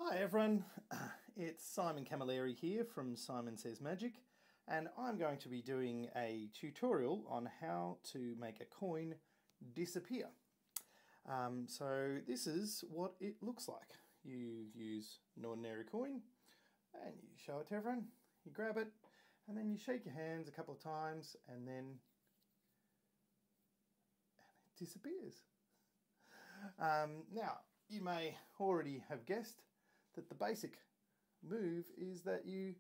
Hi everyone, it's Simon Camilleri here from Simon Says Magic, and I'm going to be doing a tutorial on how to make a coin disappear. So this is what it looks like. You use an ordinary coin and you show it to everyone, you grab it, and then you shake your hands a couple of times and then it disappears. Now, you may already have guessed that the basic move is that you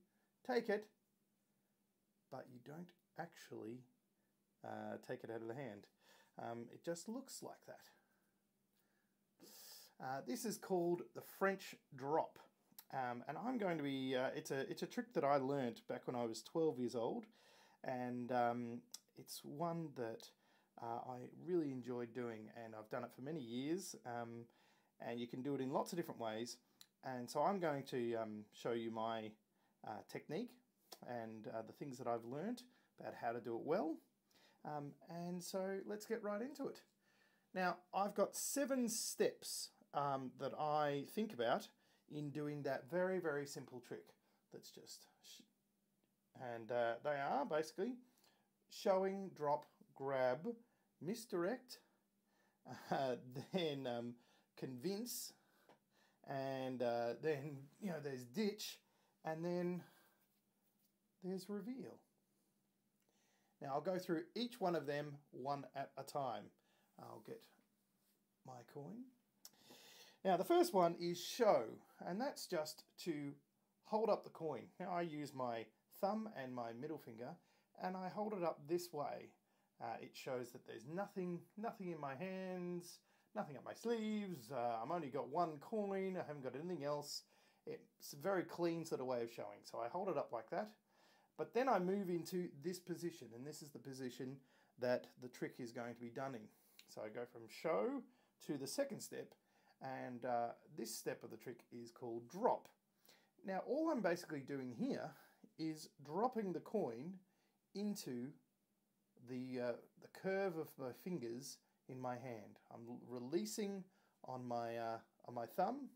take it, but you don't actually take it out of the hand. It just looks like that. This is called the French drop, and I'm going to be. It's a trick that I learnt back when I was 12 years old, and it's one that I really enjoyed doing, and I've done it for many years. And you can do it in lots of different ways. And so I'm going to show you my technique and the things that I've learnt about how to do it well. And so let's get right into it. Now, I've got 7 steps that I think about in doing that very, very simple trick. That's just... And they are basically showing, drop, grab, misdirect, then convince, and then there's ditch, and then there's reveal. Now I'll go through each one of them one at a time. I'll get my coin. Now the first one is show, and that's just to hold up the coin. Now I use my thumb and my middle finger, and I hold it up this way. It shows that there's nothing in my hands, nothing up my sleeves. I've only got one coin. I haven't got anything else. It's a very clean sort of way of showing. So I hold it up like that. But then I move into this position, and this is the position that the trick is going to be done in. So I go from show to the second step, and this step of the trick is called drop. Now all I'm basically doing here is dropping the coin into the curve of my fingers in my hand. I'm releasing on my thumb,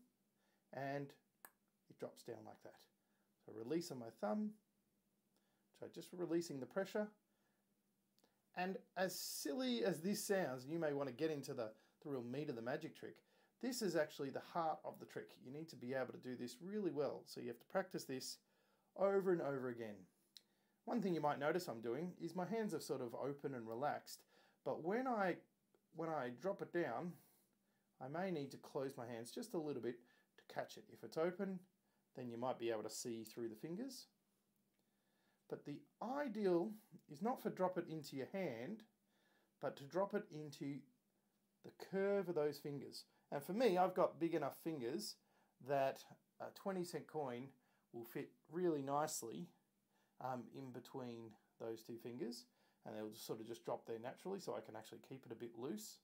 and it drops down like that. So release on my thumb, so just releasing the pressure. And as silly as this sounds, you may want to get into the real meat of the magic trick. This is actually the heart of the trick. You need to be able to do this really well, so you have to practice this over and over again. One thing you might notice I'm doing is my hands are sort of open and relaxed, but when I drop it down, I may need to close my hands just a little bit to catch it. If it's open, then you might be able to see through the fingers. But the ideal is not for drop it into your hand, but to drop it into the curve of those fingers. And for me, I've got big enough fingers that a 20-cent coin will fit really nicely in between those two fingers, and they'll just sort of just drop there naturally, so I can actually keep it a bit loose.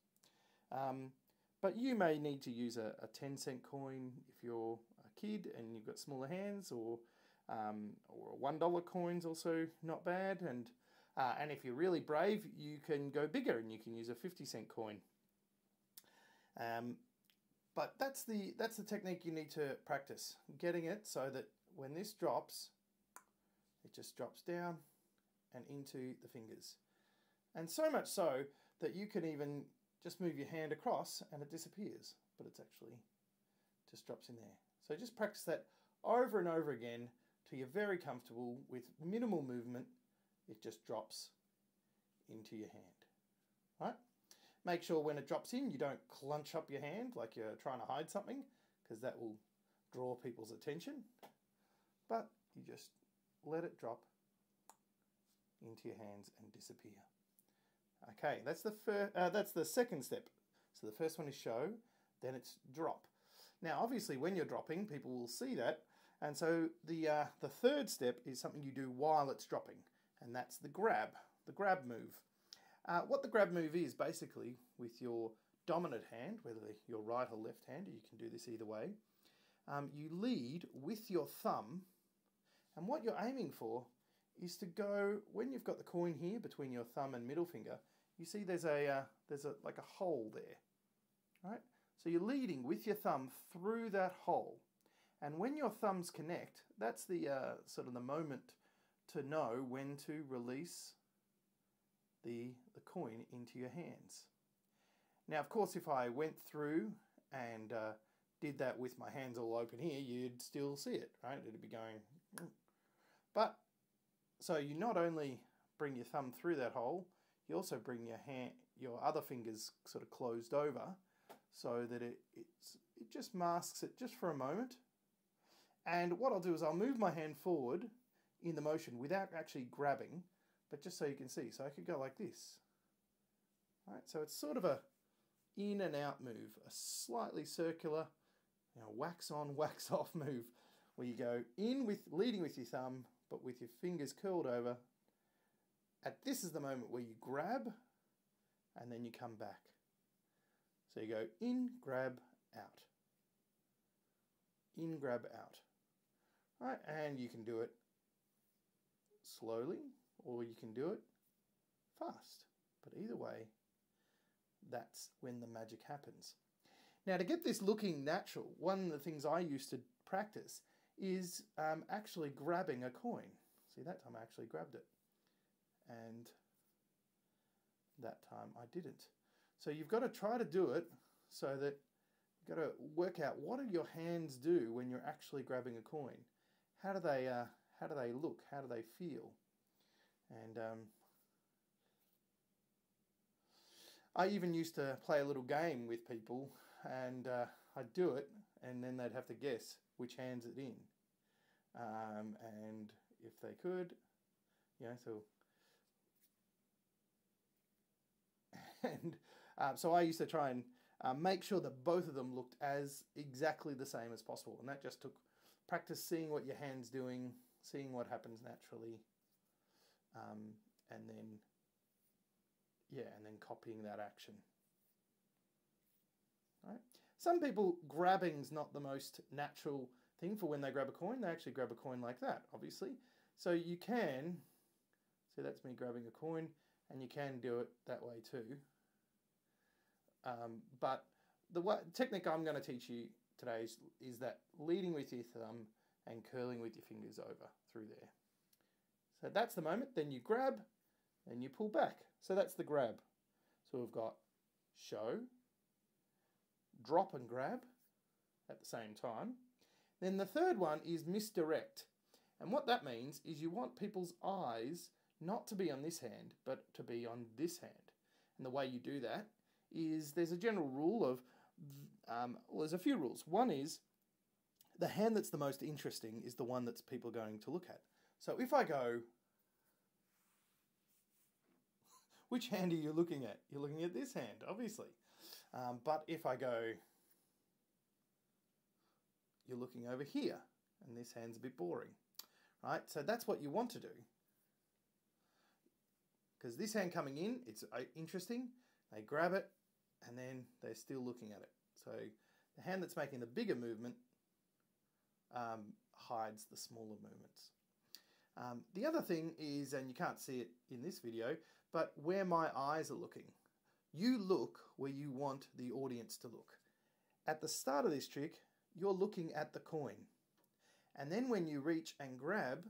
But you may need to use a 10-cent coin if you're a kid and you've got smaller hands, or a $1 coin's also not bad. And if you're really brave, you can go bigger and you can use a 50-cent coin. But that's the technique you need to practice, getting it so that when this drops, it just drops down and into the fingers. And so much so that you can even just move your hand across and it disappears, but it's actually just drops in there. So just practice that over and over again till you're very comfortable with minimal movement. It just drops into your hand. Right? Make sure when it drops in, you don't clench up your hand like you're trying to hide something, because that will draw people's attention. But you just let it drop into your hands and disappear. Okay, that's the second step. So the first one is show, then it's drop. Now, obviously, when you're dropping, people will see that, and so the third step is something you do while it's dropping, and that's the grab move. What the grab move is, basically, with your dominant hand, whether you're right or left handed, you can do this either way. You lead with your thumb, and what you're aiming for is to go, when you've got the coin here between your thumb and middle finger, you see there's like a hole there, right? So you're leading with your thumb through that hole, And when your thumbs connect, that's the sort of the moment to know when to release the coin into your hands. Now, of course, if I went through and did that with my hands all open here, you'd still see it, right? It'd be going. But, so you not only bring your thumb through that hole, you also bring your other fingers sort of closed over so that it just masks it just for a moment. And what I'll do is I'll move my hand forward in the motion without actually grabbing, but just so you can see. So I could go like this. Right, so it's sort of a in and out move, a slightly circular, wax on, wax off move, where you go in with leading with your thumb, but with your fingers curled over. This is the moment where you grab, and then you come back. So you go in, grab, out. In, grab, out. Right, and you can do it slowly, or you can do it fast. But either way, that's when the magic happens. Now, to get this looking natural, one of the things I used to practice is actually grabbing a coin. See, that time I actually grabbed it. And that time I didn't. So you've got to try to do it so that you've got to work out what do your hands do when you're actually grabbing a coin. How do they look? How do they feel? And I even used to play a little game with people, and I'd do it, and then they'd have to guess which hand's it in. And if they could, so I used to try and make sure that both of them looked as exactly the same as possible, and that just took practice, seeing what your hand's doing, seeing what happens naturally, and then copying that action. Right? Some people, grabbing's not the most natural thing for when they grab a coin. They actually grab a coin like that, obviously. So you can, see, that's me grabbing a coin, and you can do it that way too. But the technique I'm going to teach you today is that leading with your thumb and curling with your fingers over through there. So that's the moment. Then you grab, and you pull back. So that's the grab. So we've got show, drop and grab at the same time. Then the third one is misdirect. And what that means is you want people's eyes not to be on this hand, but to be on this hand. And the way you do that is there's a general rule of, well, there's a few rules. One is the hand that's the most interesting is the one that's people are going to look at. So if I go, which hand are you looking at? You're looking at this hand, obviously. But if I go, you're looking over here, and this hand's a bit boring, right? So that's what you want to do. Because this hand coming in, it's interesting. They grab it, and then they're still looking at it. So the hand that's making the bigger movement hides the smaller movements. The other thing is, and you can't see it in this video, but where my eyes are looking. You look where you want the audience to look. At the start of this trick, you're looking at the coin. And then when you reach and grab,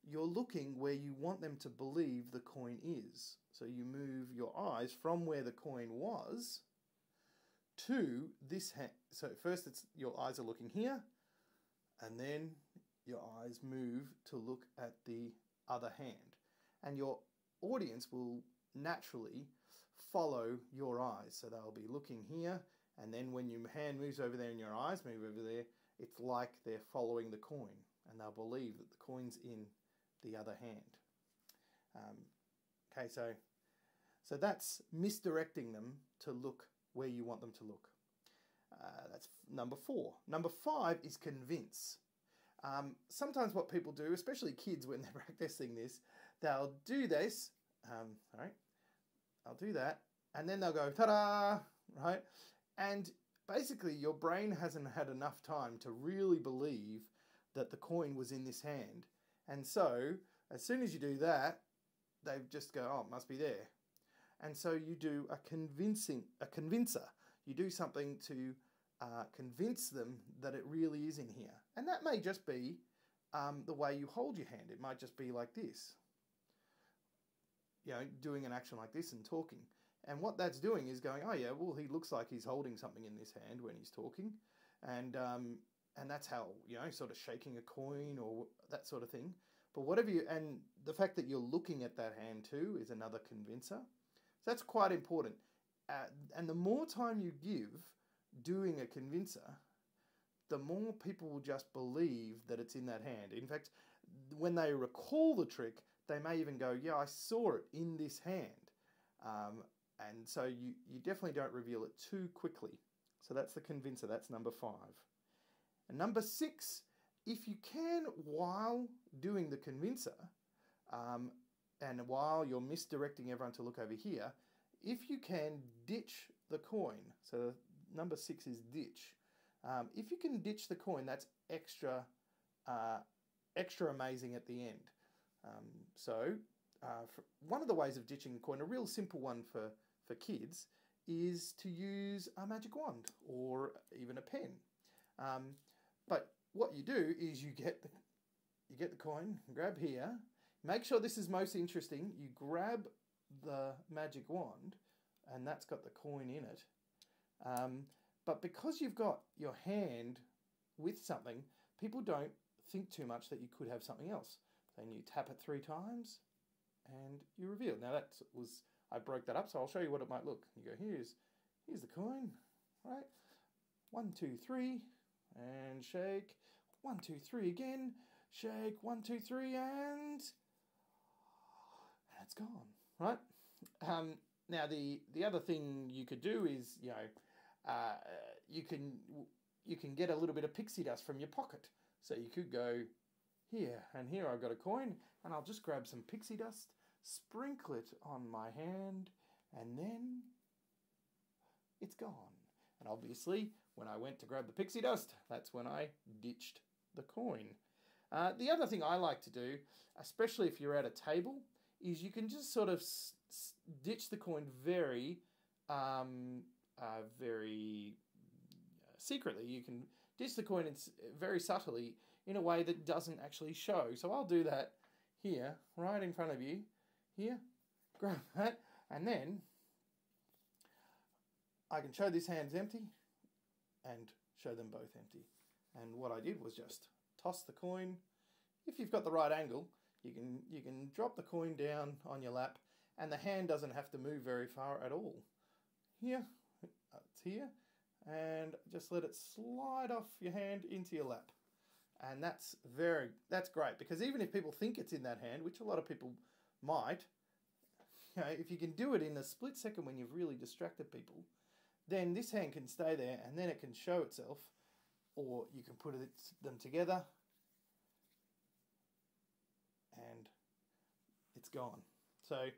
you're looking where you want them to believe the coin is. So you move your eyes from where the coin was to this hand. So first your eyes are looking here, and then your eyes move to look at the other hand. And your audience will naturally follow your eyes. So they'll be looking here, and then when your hand moves over there and your eyes move over there, it's like they're following the coin, and they'll believe that the coin's in the other hand. Okay, so that's misdirecting them to look where you want them to look. That's number 4. Number 5 is convince. Sometimes what people do, especially kids when they're practicing this, they'll do this, I'll do that, and then they'll go, ta-da, right? And basically your brain hasn't had enough time to really believe that the coin was in this hand. And so, as soon as you do that, they just go, oh, it must be there. And so you do a convincer. You do something to convince them that it really is in here. And that may just be the way you hold your hand. It might just be like this, doing an action like this and talking. And what that's doing is going, oh yeah, well, he looks like he's holding something in this hand when he's talking. And that's how, sort of shaking a coin or that sort of thing. But and the fact that you're looking at that hand too is another convincer. So that's quite important. And the more time you give doing a convincer, the more people will just believe that it's in that hand. In fact, when they recall the trick, they may even go, yeah, I saw it in this hand. And so you definitely don't reveal it too quickly. So that's the convincer. That's number 5. And number 6, if you can, while doing the convincer, and while you're misdirecting everyone to look over here, if you can ditch the coin. So number 6 is ditch. If you can ditch the coin, that's extra amazing at the end. One of the ways of ditching the coin, a real simple one for kids, is to use a magic wand or even a pen. But what you do is you get the coin, grab here, make sure this is most interesting, you grab the magic wand, and that's got the coin in it. But because you've got your hand with something, people don't think too much that you could have something else. Then you tap it 3 times and you reveal. Now I broke that up, so I'll show you what it might look. You go, here's the coin, right? 1, 2, 3, and shake. 1, 2, 3 again. Shake. 1, 2, 3, and it's gone, right? Now the other thing you could do is, you can get a little bit of pixie dust from your pocket. So you could go here, and here I've got a coin, and I'll just grab some pixie dust, sprinkle it on my hand, and then it's gone. And obviously, when I went to grab the pixie dust, that's when I ditched the coin. The other thing I like to do, especially if you're at a table, is you can just sort of ditch the coin very secretly. You can ditch the coin very subtly in a way that doesn't actually show. So I'll do that here, right in front of you. Here, grab that, and then I can show this hand's empty and show them both empty. And what I did was just toss the coin. If you've got the right angle, you can drop the coin down on your lap, and the hand doesn't have to move very far at all. Here, it's here, and just let it slide off your hand into your lap. And that's great, because even if people think it's in that hand, which a lot of people might, if you can do it in a split second when you've really distracted people, then this hand can stay there, and then it can show itself, or you can put them together, and it's gone. So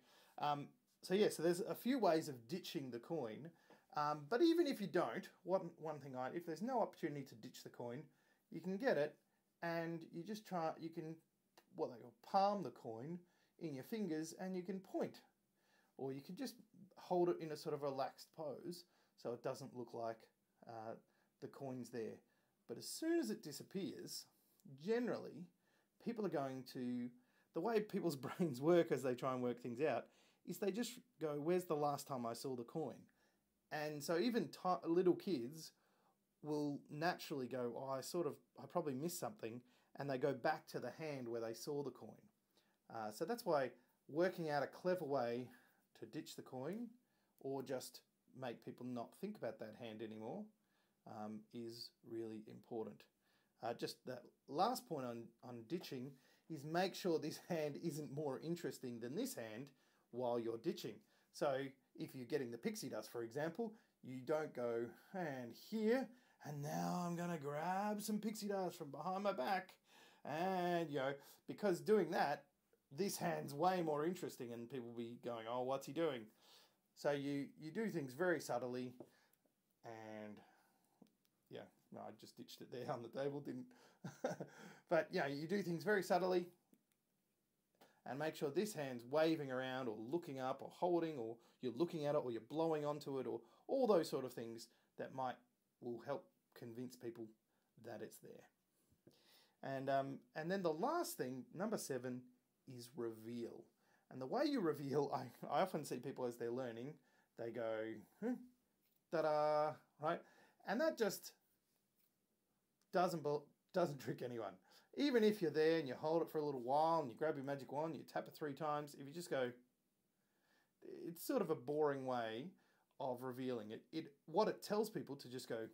so there's a few ways of ditching the coin, but even if you don't, one thing if there's no opportunity to ditch the coin, you can get it, and you just you can palm the coin in your fingers, and you can point, or you can just hold it in a sort of relaxed pose so it doesn't look like the coin's there. But as soon as it disappears, generally people are going to, the way people's brains work as they try and work things out, is they just go, where's the last time I saw the coin? And so even little kids will naturally go, oh, I probably missed something, and they go back to the hand where they saw the coin. So that's why working out a clever way to ditch the coin, or just make people not think about that hand anymore, is really important. Just that last point on ditching is make sure this hand isn't more interesting than this hand while you're ditching. So if you're getting the pixie dust, for example, you don't go, and here, and now I'm going to grab some pixie dust from behind my back. And, because doing that, this hand's way more interesting, and people will be going, oh, what's he doing? So you do things very subtly, and no, I just ditched it there on the table, didn't. But you do things very subtly, and make sure this hand's waving around, or looking up, or holding, or you're looking at it, or you're blowing onto it, or all those sort of things that might will help convince people that it's there. And then the last thing, number 7, is reveal. And the way you reveal, I often see people as they're learning, they go, ta-da, right? And that just doesn't trick anyone. Even if you're there and you hold it for a little while and you grab your magic wand, you tap it 3 times, if you just go, it's sort of a boring way of revealing it. What it tells people to just go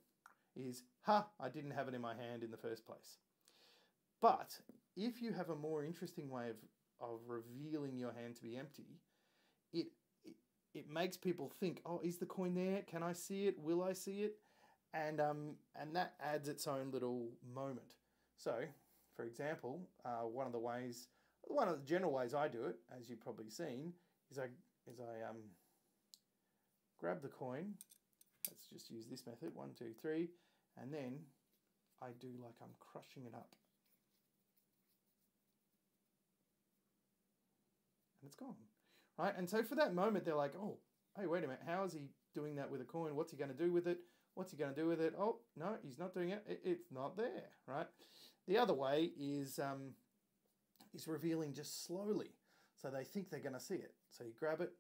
is, ha, I didn't have it in my hand in the first place. But if you have a more interesting way of revealing your hand to be empty, it makes people think, oh, is the coin there? Can I see it? Will I see it? And that adds its own little moment. So, for example, one of the general ways I do it, as you've probably seen, is I grab the coin. Let's just use this method, 1, 2, 3, and then I do like I'm crushing it up. And it's gone, right? And so for that moment, they're like, oh, hey, wait a minute, how is he doing that with a coin? What's he going to do with it? What's he going to do with it? Oh, no, he's not doing it. It's not there, right? The other way is revealing just slowly. So they think they're going to see it. So you grab it,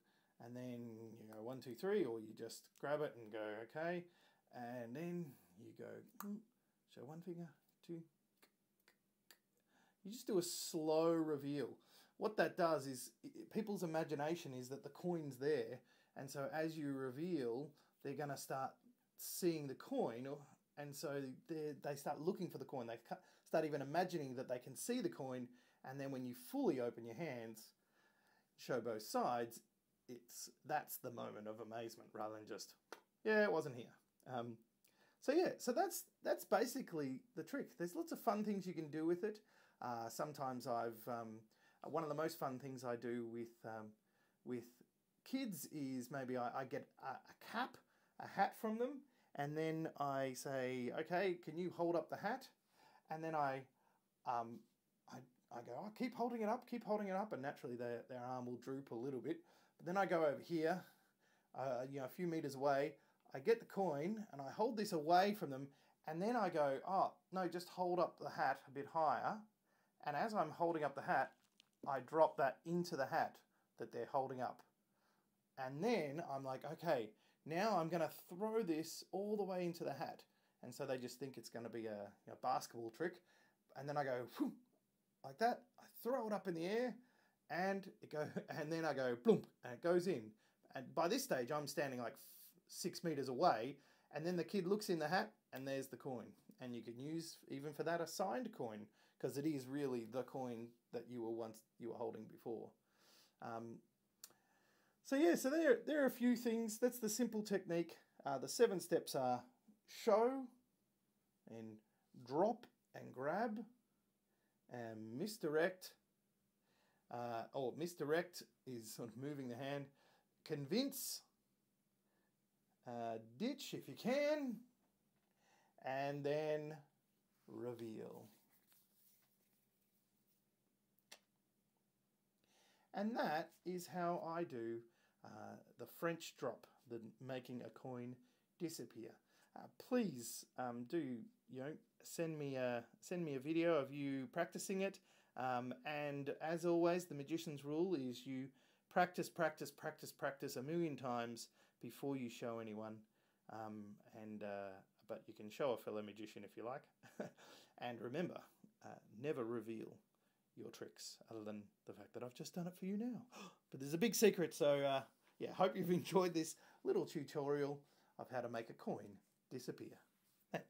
and then you go 1, 2, 3, or you just grab it and go, okay. And then you go, show 1 finger, 2. You just do a slow reveal. What that does is, people's imagination is that the coin's there. And so as you reveal, they're going to start seeing the coin. And so they start looking for the coin. They start even imagining that they can see the coin. And then when you fully open your hands, show both sides, that's the moment of amazement rather than just, yeah, it wasn't here. So that's basically the trick. There's lots of fun things you can do with it. Sometimes one of the most fun things I do with kids is maybe I get a hat from them, and then I say, okay, can you hold up the hat? And then I go, oh, keep holding it up, and naturally their arm will droop a little bit. But then I go over here, a few meters away, I get the coin, and I hold this away from them, and then I go, oh, no, just hold up the hat a bit higher, and as I'm holding up the hat, I drop that into the hat that they're holding up. And then I'm like, okay, now I'm going to throw this all the way into the hat. And so they just think it's going to be a basketball trick. And then I go, whew, like that. I throw it up in the air, and then I go, bloom, and it goes in. And by this stage, I'm standing like 6 meters away. And then the kid looks in the hat, and there's the coin. And you can use, even for that, a signed coin, because it is really the coin that you were holding before. So there are a few things. That's the simple technique. The 7 steps are show and drop and grab, and misdirect. Misdirect is sort of moving the hand. Convince, ditch if you can, and then reveal. And that is how I do the French drop, the making a coin disappear. Please do send me a video of you practicing it. And as always, the magician's rule is you practice a million times before you show anyone. But you can show a fellow magician if you like. And remember, never reveal your tricks, other than the fact that I've just done it for you now. But there's a big secret, so hope you've enjoyed this little tutorial of how to make a coin disappear. Thanks.